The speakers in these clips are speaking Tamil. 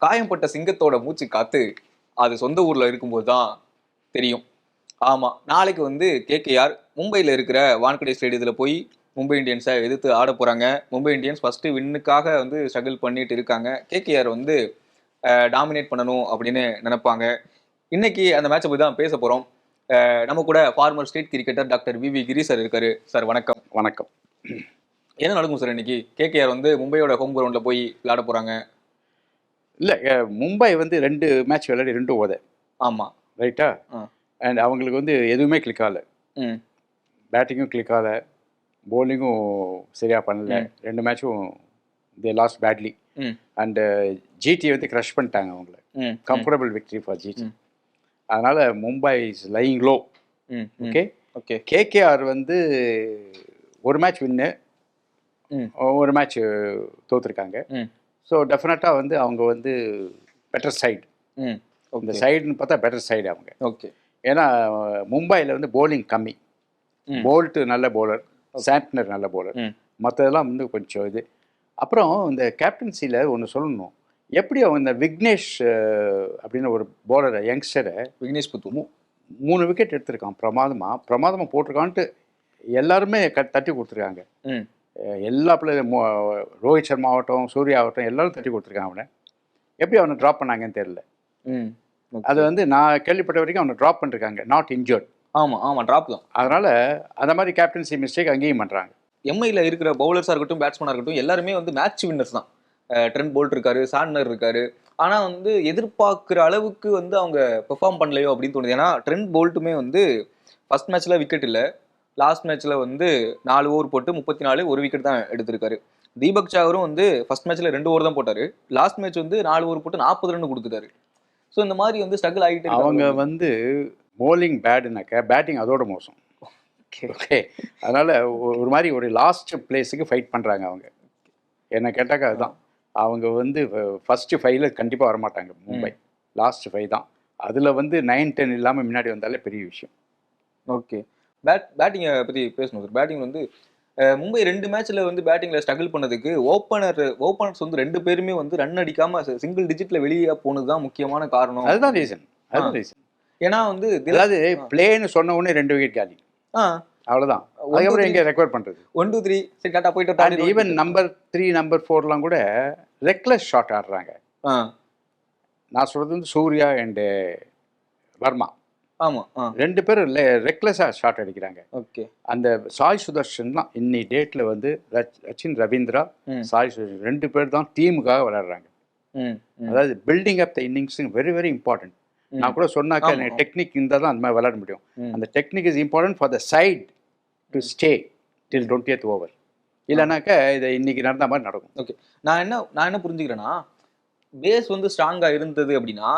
காயம்பட்ட சிங்கத்தோட மூச்சு காத்து அது சொந்த ஊர்ல இருக்கும்போது தான் தெரியும். ஆமா, நாளைக்கு வந்து கேகேஆர் மும்பையில் இருக்கிற வான்கடே ஸ்டேடியத்துல போய் மும்பை இந்தியன்ஸை எதிர்த்து ஆட போறாங்க. மும்பை இந்தியன்ஸ் ஃபர்ஸ்ட் வின்னுக்காக வந்து ஸ்ட்ரகிள் பண்ணிட்டு இருக்காங்க. கேகேஆர் வந்து டாமினேட் பண்ணணும் அப்படின்னு நினைப்பாங்க. இன்னைக்கு அந்த மேட்சை போய் தான் பேச போறோம். நம்ம கூட former state cricketer doctor V Giri sir இருக்காரு. சார் வணக்கம். வணக்கம். என்ன நடக்கும் சார் இன்னைக்கு? கேகேஆர் வந்து மும்பையோட ஹோம் கிரவுண்ட்ல போய் விளையாட போறாங்க. இல்லை, மும்பை வந்து 2 மேட்ச் விளையாடி 2 ஓத. ஆமா, ரைட்டா? அண்ட் அவங்களுக்கு வந்து எதுவுமே கிளிக் ஆகலை. பேட்டிங்கும் கிளிக் ஆகலை, போலிங்கும் சரியாக பண்ணல. 2 மேட்சும் they lost badly. And GT வந்து க்ரஷ் பண்ணிட்டாங்க அவங்கள. Comfortable victory for GT. அதனால் Mumbai is lying low. Okay okay. KKR வந்து ஒரு மேட்ச் வின்னு, ஒரு மேட்ச் தோற்றுருக்காங்க. ஸோ டெஃபினட்டாக வந்து அவங்க வந்து பெட்டர் சைடு. இந்த சைடுன்னு பார்த்தா பெட்டர் சைடு அவங்க. ஓகே. ஏன்னா மும்பையில் வந்து போலிங் கம்மி. போல்ட்டு நல்ல போலர், சாண்ட்னர் நல்ல போலர், மற்றதெல்லாம் வந்து கொஞ்சம் இது. அப்புறம் இந்த கேப்டன்சியில் ஒன்று சொல்லணும். எப்படி அவங்க இந்த விக்னேஷ் அப்படின்னு ஒரு போலரை, யங்ஸ்டரை, விக்னேஷ் புத்து 3 விக்கெட் எடுத்திருக்கான். பிரமாதமாக போட்டிருக்கான்ட்டு எல்லாருமே தட்டி கொடுத்துருக்காங்க. எல்லா பிளேயரும் ரோஹித் சர்மா ஆகட்டும், சூர்யா ஆகட்டும், எல்லாரும் தட்டி கொடுத்துருக்காங்க. அவனை எப்படி அவனை ட்ராப் பண்ணாங்கன்னு தெரியல. அது வந்து நான் கேள்விப்பட்ட வரைக்கும் அவனை ட்ராப் பண்ணிருக்காங்க, நாட் இன்ஜர்ட். ஆமாம், ட்ராப் தான். அதனால் அந்த மாதிரி கேப்டன்சி மிஸ்டேக் அங்கேயும் பண்ணுறாங்க. எம்ஐயில் இருக்கிற பவுலர்ஸாக இருக்கட்டும், பேட்ஸ்மேனாக இருக்கட்டும், எல்லாருமே வந்து மேட்ச் வின்னர்ஸ் தான். ட்ரெண்ட் போல்ட் இருக்காரு, சாண்ட்னர் இருக்காரு. ஆனால் வந்து எதிர்பார்க்குற அளவுக்கு வந்து அவங்க பெர்ஃபார்ம் பண்ணலையோ அப்படின்னு தோணுது. ஏன்னா ட்ரெண்ட் போல்ட்டுமே வந்து ஃபர்ஸ்ட் மேட்ச்சில் விக்கெட் இல்லை, லாஸ்ட் மேட்ச்சில் வந்து 4 ஓவர் போட்டு 34 1 விக்கெட் தான் எடுத்திருக்காரு. தீபக் சாகரும் வந்து ஃபர்ஸ்ட் மேட்ச்சில் 2 ஓவர் தான் போட்டார், லாஸ்ட் மேட்ச் வந்து 4 ஓவர் போட்டு 40 ரன் கொடுத்துட்டாரு. ஸோ இந்த மாதிரி வந்து ஸ்ட்ரகிள் ஆகிட்டு அவங்க வந்து போலிங் பேடுனாக்க பேட்டிங் அதோட மோசம். ஓகே. அதனால் ஒரு மாதிரி ஒரு லாஸ்ட் பிளேஸுக்கு ஃபைட் பண்ணுறாங்க அவங்க. என்ன கேட்டாக்கா அதுதான். அவங்க வந்து ஃபஸ்ட்டு 5ல் கண்டிப்பாக வரமாட்டாங்க மும்பை. லாஸ்ட் 5 தான். அதில் வந்து 9, 10 இல்லாமல் முன்னாடி வந்தாலே பெரிய விஷயம். ஓகே. பேட்டிங்கை பற்றி பேசணும் சார். பேட்டிங் வந்து மும்பை 2 மேட்ச்ல வந்து பேட்டிங்ல ஸ்ட்ரகிள் பண்ணதுக்கு ஓப்பனர்ஸ் வந்து 2 பேருமே வந்து ரன் அடிக்காம சிங்கிள் டிஜிட்ல வெளியே போனதுதான் முக்கியமான காரணம். அதுதான் ரீசன். ஏன்னா வந்து அதாவது பிளேன்னு சொன்ன உடனே 2 விக்கெட் காலி. அவ்வளோதான். அதுக்கப்புறம் எங்கே ரெக்கவர் பண்ணுறது? 1 2 3 சரி டாட்டா போயிட்டு. ஈவன் நம்பர் 3 நம்பர் 4லாம் கூட ரெக்லெஸ் ஷாட் ஆடுறாங்க. நான் சொல்றது வந்து சூர்யா அண்டு வர்மா. ஆமா, 2 பேரும் ரெக்லெஸ்ஸாக ஷாட் அடிக்கிறாங்க. ஓகே. அந்த சாய் சுதர்ஷன் தான் இன்னி டேட்டில் வந்து சச்சின் ரவீந்திரா, சாய் சுதர்ஷன் 2 பேர் தான் டீமுக்காக விளையாடுறாங்க. அதாவது பில்டிங் அப் த இன்னிங்ஸ் வெரி வெரி இம்பார்ட்டன்ட். நான் கூட சொன்னாக்கா டெக்னிக் இருந்தால் தான் அந்த மாதிரி விளையாட முடியும். அந்த technique is important for the side to stay till 20th over. இல்லைனாக்கா இதை இன்னைக்கு நடந்த மாதிரி நடக்கும். ஓகே. நான் என்ன புரிஞ்சுக்கிறேன்னா, பேஸ் வந்து ஸ்ட்ராங்காக இருந்தது அப்படின்னா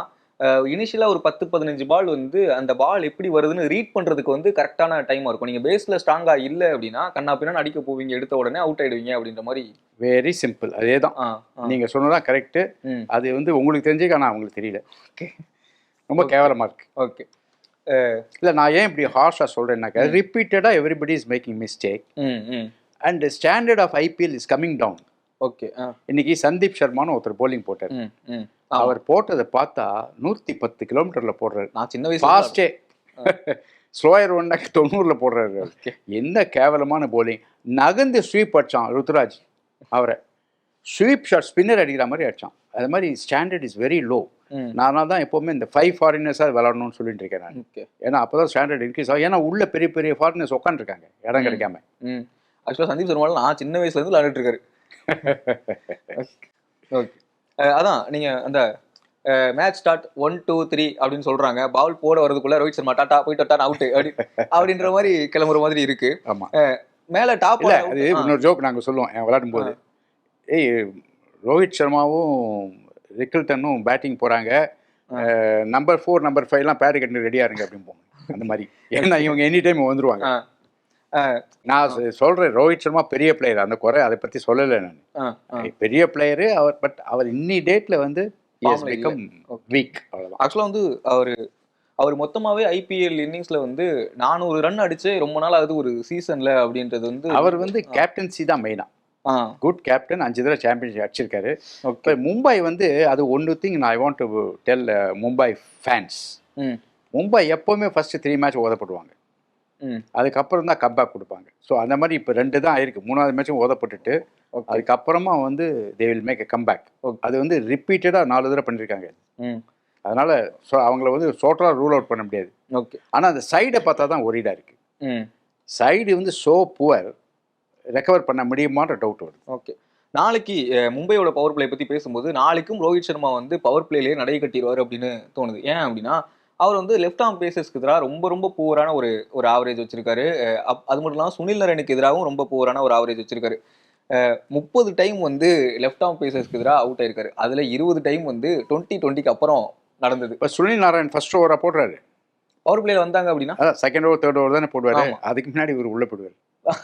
இனிஷியலாக ஒரு 10-15 பால் வந்து அந்த பால் எப்படி வருதுன்னு ரீட் பண்ணுறதுக்கு வந்து கரெக்டான டைமாக இருக்கும். நீங்கள் பேஸில் ஸ்ட்ராங்காக இல்லை அப்படின்னா கண்ணா பின்னா அடிக்க போவீங்க, எடுத்த உடனே அவுட் ஆகிடுவீங்க அப்படின்ற மாதிரி. Very simple. அதே தான் நீங்கள் சொன்னதான் கரெக்டு. அது வந்து உங்களுக்கு தெரிஞ்சுக்க, ஆனால் அவங்களுக்கு தெரியல. ஓகே. ரொம்ப கேவலமாக இருக்குது. ஓகே. இல்லை, நான் ஏன் இப்படி ஹார்ஷாக சொல்கிறேன்னாக்கா, ரிப்பீட்டடாக everybody is making mistake and standard of IPL is coming down. Okay. இன்னைக்கு சந்தீப் சர்மான்னு ஒருத்தர் போலிங் போட்டார். அவர் போட்டதை பார்த்தா 110 கிலோமீட்டரில் போடுறாரு. நான் சின்ன வயசு ஃபாஸ்டே ஸ்லோயர் 90ல் போடுறாரு. என்ன கேவலமான போலிங். நகர்ந்து ஸ்வீப் அடிச்சான் ருத்ராஜ். அவரை ஸ்வீப் ஷாட் ஸ்பின்னர் அடிக்கிற மாதிரி அடிச்சான். அது மாதிரி ஸ்டாண்டர்ட் இஸ் வெரி லோ. நான் தான் எப்போவுமே இந்த 5 ஃபாரினர்ஸாக விளாடணும்னு சொல்லிட்டு இருக்கேன் நான். ஏன்னா அப்போ தான் ஸ்டாண்டர்ட் இன்க்ரீஸ் ஆகும். ஏன்னா உள்ள பெரிய பெரிய ஃபாரினர்ஸ் உட்காந்துருக்காங்க இடம் கிடைக்காம. ஆக்சுவலாக சந்தீப் சர்மா நான் சின்ன வயசுலேருந்து விளையாடிட்டு இருக்காரு. ஓகே. அதான் நீங்கள் அந்த மேட்ச் ஸ்டார்ட் 1 2 3 அப்படின்னு சொல்கிறாங்க. பால் போட வரதுக்குள்ள ரோஹித் சர்மா டாட்டா போயிட்டு டாட்டா அவுட்டு அப்படின்ற மாதிரி கிளம்புற மாதிரி இருக்கு. ஆமாம். மேலே டாப் அது இன்னொரு ஜோக் நாங்கள் சொல்லுவோம் விளையாடும் போது. ரோஹித் சர்மாவும் ரிக்கில்டனும் பேட்டிங் போகிறாங்க, நம்பர் 4 நம்பர் 5லாம் பேரு கட்டி ரெடியாக இருங்க அப்படின்னு போங்க. அந்த மாதிரி. ஏன்னா இவங்க எனி டைம் வந்துருவாங்க. நான் சொல்றேன், ரோஹித் சர்மா பெரிய பிளேயர், அந்த குறை அதை பத்தி சொல்லலை நான். பெரிய பிளேயரு அவர். பட் அவர் இன்னி டேட்ல வந்து வீக். அவ்வளவுதான். ஆக்சுவலா வந்து அவர் மொத்தமாவே ஐபிஎல் இன்னிங்ஸ்ல வந்து 400 ரன் அடிச்சு ரொம்ப நாள் ஆகுது ஒரு சீசன்ல அப்படின்றது வந்து அவர் வந்து கேப்டன்சி தான் மெயினா. குட் கேப்டன், 5 தடவை சாம்பியன்ஷிப் அடிச்சிருக்காரு. ஓகே. இப்போ மும்பை வந்து அது ஒன்று thing I want to tell Mumbai fans. Mumbai எப்போவுமே ஃபஸ்ட்டு 3 மேட்ச் ஓதப்படுவாங்க, அதுக்கப்புறம் தான் கம்பேக் கொடுப்பாங்க. ஸோ அந்த மாதிரி இப்போ 2 தான் ஆயிருக்கு. 3வது மேட்சும் ஓதப்பட்டுட்டு அதுக்கப்புறமா வந்து they will make a comeback. அது வந்து ரிப்பீட்டடாக 4 தடவை பண்ணியிருக்காங்க. அதனால் ஸோ அவங்கள வந்து டோட்டலாக ரூல் அவுட் பண்ண முடியாது. ஓகே. ஆனால் அந்த சைடை பார்த்தா தான் ஒரீடாக இருக்குது. சைடு வந்து ஸோ புவர், ரெக்கவர் பண்ண முடியுமான்ற டவுட் வருது. ஓகே. நாளைக்கு மும்பையோட பவர் பிளே பற்றி பேசும்போது நாளைக்கும் ரோஹித் சர்மா வந்து பவர் பிளேலேயே நடை கட்டிடுவார் அப்படின்னு தோணுது. ஏன் அப்படின்னா அவர் வந்து லெஃப்ட் ஆர்ம் பேசஸ்க்கு எதிராக ரொம்ப ரொம்ப புவரான ஒரு ஆவரேஜ் வச்சிருக்காரு. அது மட்டும் இல்லாமல் சுனில் நரேனுக்கு எதிராகவும் ரொம்ப புவரான ஒரு ஆவரேஜ் வச்சிருக்காரு. 30 டைம் வந்து லெஃப்ட் ஆர்ம் பேசஸ்க்கு எதிராக அவுட் ஆயிருக்காரு. அதில் 20 டைம் வந்து 2020க்கு அப்புறம் நடந்தது. இப்போ சுனில் நாராயண் ஃபர்ஸ்ட் ஓவராக போடுறாரு. பவர் பிளேல வந்தாங்க அப்படின்னா அதான் செகண்ட் ஓவர் தேர்ட் ஓவர் தானே போடுவாரு. அதுக்கு முன்னாடி இவர் உள்ள போடுவார்,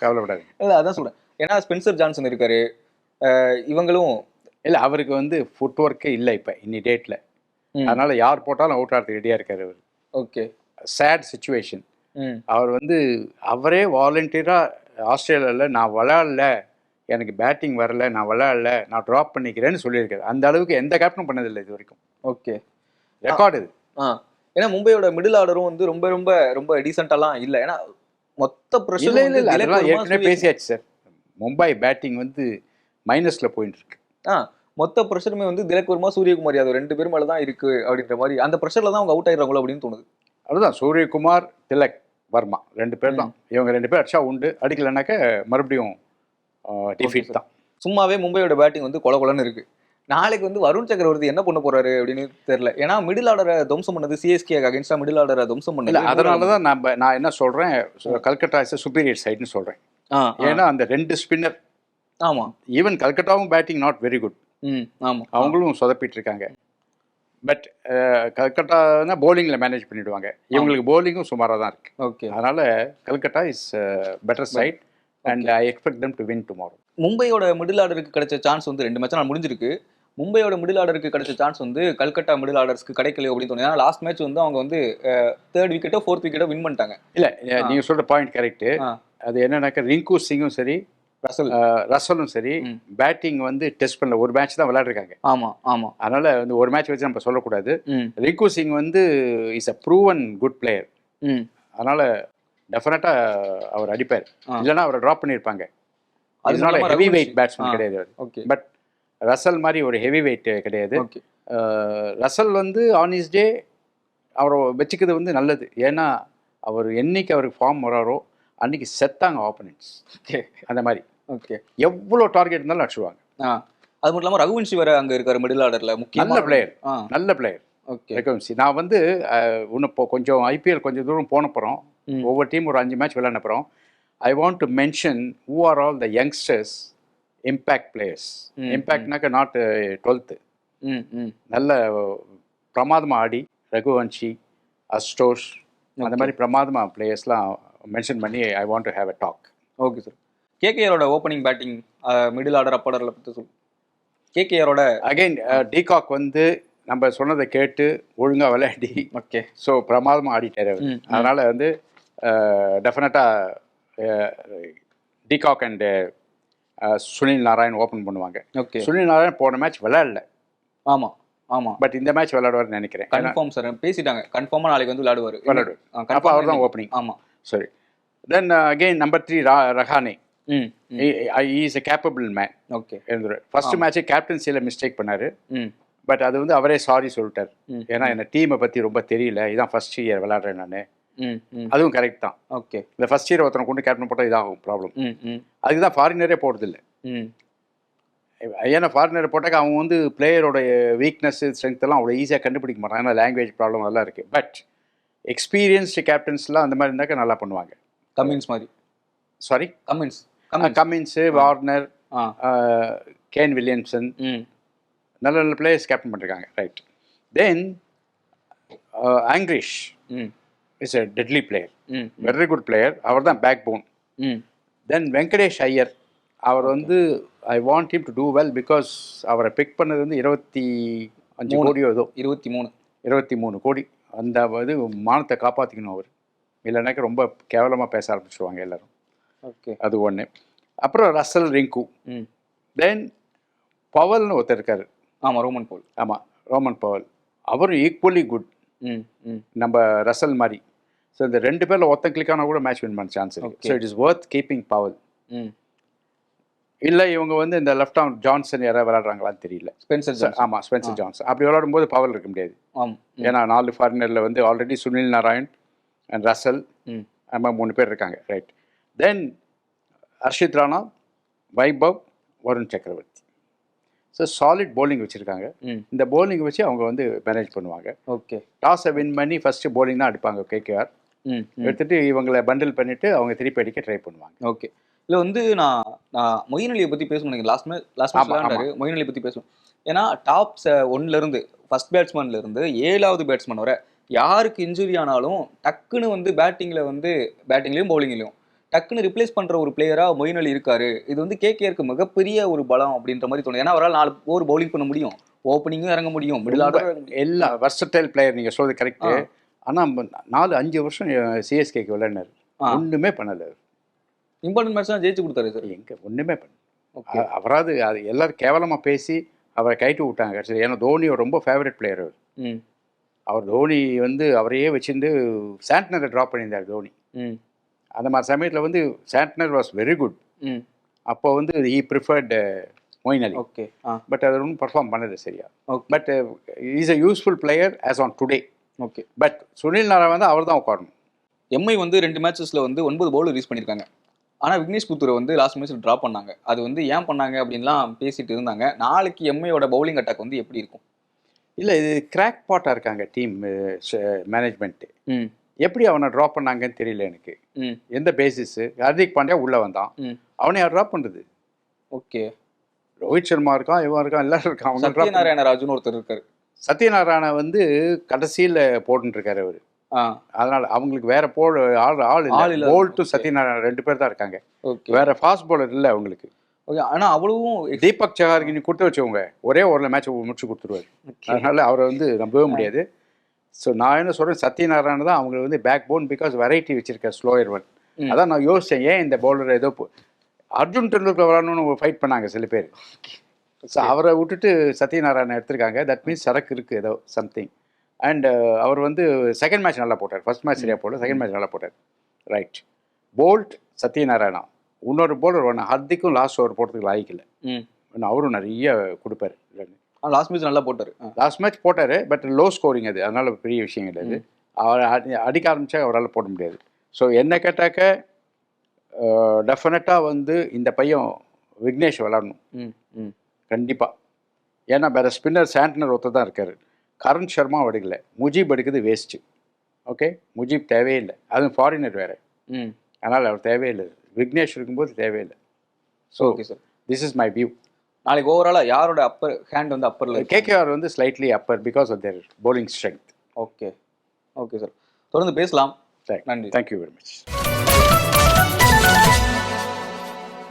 கவலைப்படாது. இல்லை அதான் சொல்கிறேன். ஏன்னா ஸ்பென்சர் ஜான்சன் இருக்காரு, இவங்களும் இல்லை அவருக்கு வந்து ஃபுட் ஒர்க்கே இல்லை இப்போ இன்னி டேட்டில். அதனால யார் போட்டாலும் அவுட் ஆகிறதுக்கு ரெடியாக இருக்காரு அவர். ஓகே. Sad situation. அவர் வந்து அவரே வாலண்டியராக ஆஸ்திரேலியாவில் நான் விளையாடல, எனக்கு பேட்டிங் வரல, நான் விளையாடல, நான் ட்ராப் பண்ணிக்கிறேன்னு சொல்லியிருக்காரு. அந்த அளவுக்கு எந்த கேப்டனும் பண்ணதில்லை இது வரைக்கும். ஓகே. ரெக்கார்டு இது. ஏன்னா மும்பையோட மிடில் ஆர்டரும் வந்து ரொம்ப ரொம்ப ரொம்ப டீசெண்டாலாம் இல்லை. ஏன்னா மொத்த பிரஷர் அதெல்லாம் ஏற்கனவே பேசியாச்சு சார். மும்பை பேட்டிங் வந்து மைனஸில் போயிட்டு இருக்கு. மொத்த ப்ரெஷருமே வந்து திலக் வர்மா, சூரியகுமார் யாதவ் 2 பேர் மேலே தான் இருக்கு அப்படின்ற மாதிரி அந்த ப்ரெஷரில் தான் அவங்க அவுட் ஆயிடுறாங்களோ அப்படின்னு தோணுது. அதுதான் சூரியகுமார், திலக் வர்மா 2 பேர் தான். இவங்க 2 பேர் அடிச்சா உண்டு, அடிக்கலைனாக்க மறுபடியும் டிஃபீட் தான். சும்மாவே மும்பையோட பேட்டிங் வந்து கொலன்னு இருக்கு. நாளைக்கு வந்து வருண் சக்கரவர்த்தி என்ன பண்ண போறாரு அப்படின்னு தெரியல. ஏன்னா மிடில் ஆர்டரை துவம்சம் பண்ணது சிஎஸ்கே அகைன்ஸ்டா மிடில் ஆர்டரை துவம்சம் பண்ணல. அதனால தான் நான் என்ன சொல்றேன், கல்கட்டா இஸ் சுப்பீரியர் சைடுன்னு சொல்றேன். ஏன்னா அந்த 2 ஸ்பின்னர். ஆமா. ஈவன் கல்கட்டாவும் பேட்டிங் நாட் வெரி குட். ஆமா, அவங்களும் சொதப்பிட்டு இருக்காங்க. பட் கல்கட்டா போலிங்கில் மேனேஜ் பண்ணிடுவாங்க. இவங்களுக்கு போலிங்கும் சுமாராக தான் இருக்கு. ஓகே. அதனால Calcutta is better side and I expect them to win tomorrow. மும்பையோட மிடில் ஆர்டருக்கு கிடைச்ச சான்ஸ் வந்து 2 மேட்ச் முடிஞ்சிருக்கு. மும்பையோட மிடில் ஆர்டருக்கு கிடைச்ச சான்ஸ் வந்து கல்கட்டா மிடில் ஆர்டர்ஸ்க்கு கிடைக்கல அப்படின்னு தோணுது. ஏன்னா லாஸ்ட் மேட்ச் வந்து அவங்க வந்து 3rd விக்கெட்டோ 4th விக்கெட்டோ வின் பண்ணிட்டாங்க. இல்லை நீங்க சொல்ற பாயிண்ட் கரெக்ட். அது என்னன்னாக்க ரிங்கு சிங்கும் சரி, ரசலும் சரி, பேட்டிங் வந்து டெஸ்ட் பண்ணல. ஒரு மேட்ச் தான் விளையாடுறாங்க. ஆமா ஆமா. அதனால வந்து ஒரு மேட்ச் வச்சு நம்ம சொல்லக்கூடாது. ரிங்கு சிங் வந்து is a proven good player. அதனால டெஃபினட்டா அவர் அடிப்பார். இல்லைன்னா அவரை ட்ராப் பண்ணியிருப்பாங்க. அதனால ஹெவி வெயிட் பேட்ஸ்மேன் கிடையாது அவர். பட் ரசல் மாதிரி ஒரு ஹெவி வெயிட் கிடையாது. ரசல் வந்து ஆன் இஸ் டே அவரை வச்சுக்கிறது வந்து நல்லது. ஏன்னா அவர் என்னைக்கு அவருக்கு ஃபார்ம் வராரோ அன்னைக்கு செத்தாங்க ஆப்போனன்ட்ஸ். அந்த மாதிரி எவ்வளோ டார்கெட் இருந்தாலும் அடிச்சுடுவாங்க. அது மட்டும் இல்லாமல் ரகுவன்ஷி வேற அங்கே இருக்காரு மிடில் ஆர்டர்ல. நல்ல பிளேயர், நல்ல பிளேயர் ரகுவன்ஷி. நான் வந்து இன்னும் இப்போ கொஞ்சம் ஐபிஎல் கொஞ்சம் தூரம் போனப்புறம் ஒவ்வொரு டீம் ஒரு 5 மேட்ச் விளையாடுறோம். I want to mention who are all the youngsters impact players. இம்பேக்ட்னாக்க நாட் 12th. நல்ல பிரமாதமாக ஆடி ரகுவன்ஷி, அஸ்டோஷ் அந்த மாதிரி பிரமாதமாக பிளேயர்ஸ்லாம் மென்ஷன் பண்ணி I want to have a talk. Okay sir. கேகேஆரோட opening batting middle order up ஆர்டரில் பற்றி சொல்லு. கேகேஆரோட அகைன் டிகாக் வந்து நம்ம சொன்னதை கேட்டு ஒழுங்காக விளையாடி ஓகே ஸோ பிரமாதமாக ஆடிட்டார். அதனால் வந்து டெஃபினட்டாக de Kock and Sunil Narayan open பண்ணுவாங்க. ஓகே. சுனில் நாராயண் போன மேட்ச் விளையாடல. ஆமாம் ஆமாம். பட் இந்த மேட்ச் விளையாடுவார்னு நினைக்கிறேன். கன்ஃபார்ம் சார், பேசிட்டாங்க கன்ஃபார்மாக நாளைக்கு வந்து விளையாடுவார். அப்போ அவர் தான் ஓப்பனிங். ஆமாம் சரி. Then again number 3 Rahane. he is a capable man. Okay. First மேட்சே கேப்டன்சியில் மிஸ்டேக் பண்ணார். பட் அது வந்து அவரே சாரி சொல்லிட்டார். ஏன்னா என்ன டீமை பற்றி ரொம்ப தெரியல, இதான் ஃபர்ஸ்ட் இயர் விளையாடுறேன் நான். அதுவும் கரெக்ட் தான். ஓகே. இந்த ஃபர்ஸ்ட் இயர் ஒருத்தனை கொண்டு கேப்டன் போட்டால் இதாகும் ப்ராப்ளம். அதுக்கு தான் ஃபாரினரே போடுறதில்லை. ஏன்னா ஃபாரினர் போட்டாக்க அவங்க வந்து பிளேயரோட வீக்னஸ் ஸ்ட்ரென்த் எல்லாம் அவ்வளோ ஈஸியாக கண்டுபிடிக்க மாட்டாங்க. ஏன்னா லாங்குவேஜ் ப்ராப்ளம் அதெல்லாம் இருக்குது. பட் எக்ஸ்பீரியன்ஸ்டு கேப்டன்ஸ்லாம் அந்த மாதிரி இருந்தாக்க நல்லா பண்ணுவாங்க. கமின்ஸ் மாதிரி. Sorry Cummins, Warner, Kane Williamson நல்ல நல்ல பிளேயர்ஸ் கேப்டன் பண்ணிருக்காங்க. Right. Then Angkrish is a deadly player, very good player. அவர் தான் backbone. Then Venkatesh Iyer, அவர் வந்து I want him to do well because அவரை பிக் பண்ணது வந்து 25 கோடியோ ஏதோ 23 கோடி. அந்த இது மானத்தை காப்பாற்றிக்கணும் அவர். இல்லைனாக்க ரொம்ப கேவலமாக பேச ஆரம்பிச்சுருவாங்க எல்லாரும். ஓகே. அது ஒன்று. அப்புறம் ரசல் ரிங்கு, ம் தென் பவல்னு ஒருத்தர் இருக்காரு. ஆமா ரோமன் பவுல். ஆமாம், ரோமன் பவல். அவரும் ஈக்குவலி குட் ம் ம் நம்ம ரசல் மாதிரி. ஸோ இந்த 2 பேரில் ஒருத்தன் கிளிக் ஆனால் கூட மேட்ச் வின் பண்ண சான்ஸ் இருக்கு. Okay. So it is worth keeping Powell. ம் இல்லை இவங்க வந்து இந்த லெஃப்ட் ஆர்ம் ஜான்சன் யாராவது விளையாடுறாங்களான்னு தெரியல. Spencer Johnson. ஆமாம், ஸ்பென்சர் ஜான்சன். அப்படி விளையாடும்போது பவல் இருக்க முடியாது. ஆம் ஏன்னா 4 ஃபாரினரில் வந்து already Sunil Narayan and Russell ம் நம்ம 3 பேர் இருக்காங்க. ரைட். தென் ஹர்ஷித் ராணா, வைபவ், வருண் சக்கரவர்த்தி. ஸோ சாலிட் bowling வச்சுருக்காங்க. ம் இந்த bowling வச்சு அவங்க வந்து மேனேஜ் பண்ணுவாங்க. ஓகே. டாஸை வின் பண்ணி ஃபஸ்ட்டு bowling தான் அடிப்பாங்க கேகேஆர். ம் ம் எடுத்துகிட்டு இவங்களை பண்டில் பண்ணிவிட்டு அவங்க திருப்பி அடிக்க ட்ரை பண்ணுவாங்க. ஓகே. இல்லை வந்து நான் நான் மொயின் அலியை பற்றி பேசணும் நினைக்கிறேன். Last match விளையாண்டாரு. மொயின் அலியை பற்றி பேசணும். ஏன்னா டாப் 1லேருந்து ஃபர்ஸ்ட் பேட்ஸ்மேன்லேருந்து 7வது பேட்ஸ்மேன் வரை யாருக்கு இன்ஜுரி ஆனாலும் டக்குன்னு வந்து பேட்டிங்லேயும் பவுலிங்லேயும் டக்குன்னு ரிப்ளேஸ் பண்ணுற ஒரு பிளேயராக மொயின் அலி இருக்காரு. இது வந்து கேகேஆருக்கு மிகப்பெரிய ஒரு பலம் அப்படின்ற மாதிரி தோணுது. ஏன்னா அவரால் 4 ஓவர் பவுலிங் பண்ண முடியும், ஓப்பனிங்கும் இறங்க முடியும், மிடில் ஆர்டர் எல்லா வெர்சடைல் பிளேயர் நீங்கள் சொல்கிறது கரெக்டு. ஆனால் 4-5 வருஷம் சிஎஸ்கேக்கு விளையாடினார், ஒன்றுமே பண்ணலை. இம்பார்ட்டன்ட் மேட்ச் தான் ஜெயிச்சு கொடுத்தாரு சார். எங்கே ஒன்றுமே பண்ண. அவராது அது எல்லாரும் கேவலமாக பேசி அவரை கைட்டு விட்டாங்க. சரி, ஏன்னா தோனி ரொம்ப ஃபேவரட் பிளேயர் அவர். ம் அவர் தோனி வந்து அவரையே வச்சுருந்து சாண்ட்னரை ட்ராப் பண்ணியிருந்தார் தோனி. ம் அந்த மாதிரி சமயத்தில் வந்து சாண்ட்னர் வாஸ் வெரி குட். ம் அப்போ வந்து he preferred Moeen Ali. Okay. But அது ஒன்றும் பர்ஃபார்ம் பண்ணது சரியா. Okay. But is a useful player as on today. Okay. But Sunil Narine வந்து அவர் தான் உட்காரணும். எம்ஐ வந்து 2 மேட்சஸில் வந்து 9 பவுல் ரிலீஸ் பண்ணியிருக்காங்க. ஆனால் விக்னேஷ் புத்தூரை வந்து லாஸ்ட் மேட்ச்சில் ட்ராப் பண்ணாங்க. அது வந்து ஏன் பண்ணாங்க அப்படின்லாம் பேசிட்டு இருந்தாங்க. நாளைக்கு எம்ஐயோட பவுலிங் அட்டாக் வந்து எப்படி இருக்கும்? இல்லை, இது கிராக் பாட்டாக இருக்காங்க டீம் மேனேஜ்மெண்ட்டு. ம் எப்படி அவனை ட்ராப் பண்ணாங்கன்னு தெரியல எனக்கு. ம் எந்த பேசிஸு? ஹர்திக் பாண்டியா உள்ளே வந்தான், ம் அவனை யார் ட்ராப் பண்ணுறது? ஓகே. ரோஹித் சர்மா இருக்கான், இவன் இருக்கான், எல்லாரும் இருக்கான். அவங்க சத்யநாராயண ராஜுன்னு ஒருத்தர் இருக்காரு. சத்யநாராயண வந்து கடைசியில் போட்டுருக்காரு அவர். அதனால அவங்களுக்கு வேற ஆள் இல்லை. போல்ட்டும் சத்யநாராயண 2 பேர் தான் இருக்காங்க. ஓகே. வேற ஃபாஸ்ட் பவுலர் இல்லை அவங்களுக்கு. ஓகே. ஆனால் அவ்வளவும் தீபக் சஹாருக்கு நீ கொடுத்து வச்சவங்க ஒரே ஓவரில் மேட்ச் முடிச்சு கொடுத்துருவாரு. அதனால அவரை வந்து நம்பவே முடியாது. ஸோ நான் என்ன சொல்கிறேன், சத்யநாராயண தான் அவங்களுக்கு வந்து பேக் போன். பிகாஸ் வெரைட்டி வச்சிருக்காரு, ஸ்லோயர் ஒன். அதான் நான் யோசித்தேன், ஏன் இந்த பவுலர் ஏதோ அர்ஜுன் டெண்டுல்கர் விளாடணும்னு ஃபைட் பண்ணாங்க சில பேர். ஸோ அவரை விட்டுட்டு சத்யநாராயண எடுத்திருக்காங்க. தட் மீன்ஸ் சரக்கு இருக்குது ஏதோ சம்திங். அண்ட் அவர் வந்து செகண்ட் மேட்ச் நல்லா போட்டார். ஃபர்ஸ்ட் மேட்ச் சரியாக போடல, செகண்ட் மேட்ச் நல்லா போட்டார். ரைட். போல்ட், சத்யநாராயணா, இன்னொரு பவுலர் ஒன்று ஹர்திக்கும் லாஸ்ட் ஓவர் போடுறதுக்கு லாய்க்கில்லை. அவரும் நிறைய கொடுப்பார். லாஸ்ட் மேட்ச் நல்லா போட்டார். லாஸ்ட் மேட்ச் போட்டார், பட் லோ ஸ்கோரிங் அது, அதனால பெரிய விஷயம் கிடையாது. அவர் அடிக்க ஆரம்பித்தா அவரால் போட முடியாது. ஸோ என்ன கேட்டாக்க டெஃபினட்டாக வந்து இந்த பையன் விக்னேஷ் விளாடணும் கண்டிப்பாக. ஏன்னா வேறு ஸ்பின்னர் சாண்ட்னர் ஒருத்தர் தான் இருக்கார். கரண் சர்மா எடுக்கல, முஜீப் எடுக்குது வேஸ்ட்டு. ஓகே, முஜீப் தேவையில்லை, அதுவும் ஃபாரினர் வேறு. அதனால் அவர் தேவையில்லை. விக்னேஷ் இருக்கும்போது தேவையில்லை. So okay sir, this is my view. நாளைக்கு ஓவராலாக யாரோட அப்பர் ஹேண்ட் வந்து அப்பரில்? கேகேஆர் வந்து slightly upper because of their bowling strength. Okay okay sir, தொடர்ந்து பேசலாம். நன்றி. Thank you very much.